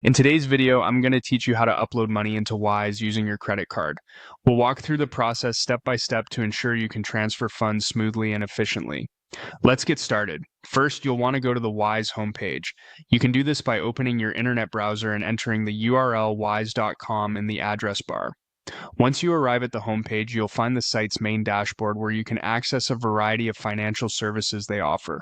In today's video, I'm going to teach you how to upload money into Wise using your credit card. We'll walk through the process step by step to ensure you can transfer funds smoothly and efficiently. Let's get started. First, you'll want to go to the Wise homepage. You can do this by opening your internet browser and entering the URL wise.com in the address bar. Once you arrive at the homepage, you'll find the site's main dashboard where you can access a variety of financial services they offer.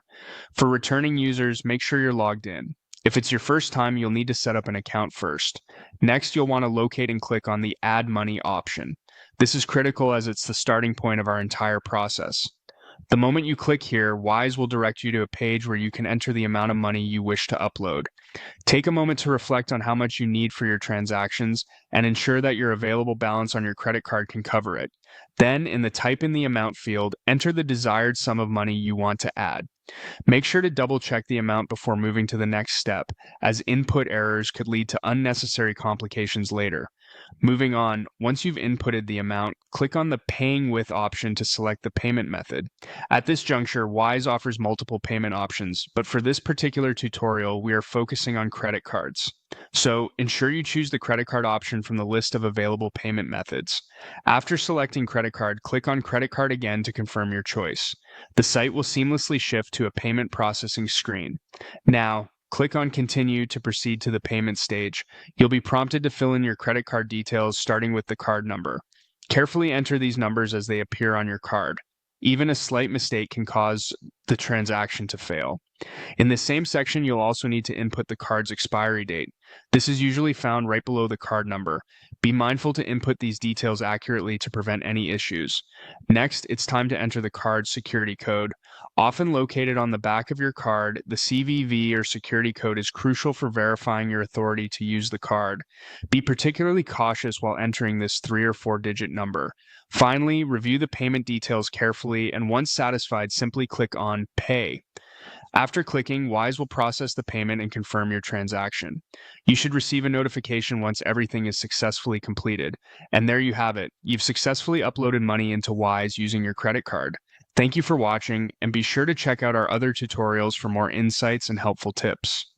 For returning users, make sure you're logged in. If it's your first time, you'll need to set up an account first. Next, you'll want to locate and click on the Add Money option. This is critical as it's the starting point of our entire process. The moment you click here, Wise will direct you to a page where you can enter the amount of money you wish to upload. Take a moment to reflect on how much you need for your transactions and ensure that your available balance on your credit card can cover it. Then, in the Type in the Amount field, enter the desired sum of money you want to add. Make sure to double check the amount before moving to the next step, as input errors could lead to unnecessary complications later. Moving on, once you've inputted the amount, click on the Paying With option to select the payment method. At this juncture, Wise offers multiple payment options, but for this particular tutorial, we are focusing on credit cards. So, ensure you choose the credit card option from the list of available payment methods. After selecting credit card, click on credit card again to confirm your choice. The site will seamlessly shift to a payment processing screen. Now, click on Continue to proceed to the payment stage. You'll be prompted to fill in your credit card details starting with the card number. Carefully enter these numbers as they appear on your card. Even a slight mistake can cause the transaction to fail. In this same section, you'll also need to input the card's expiry date. This is usually found right below the card number. Be mindful to input these details accurately to prevent any issues. Next, it's time to enter the card's security code. Often located on the back of your card, the CVV or security code is crucial for verifying your authority to use the card. Be particularly cautious while entering this 3 or 4-digit number. Finally, review the payment details carefully, and once satisfied, simply click on Pay. After clicking, Wise will process the payment and confirm your transaction. You should receive a notification once everything is successfully completed. And there you have it. You've successfully uploaded money into Wise using your credit card. Thank you for watching, and be sure to check out our other tutorials for more insights and helpful tips.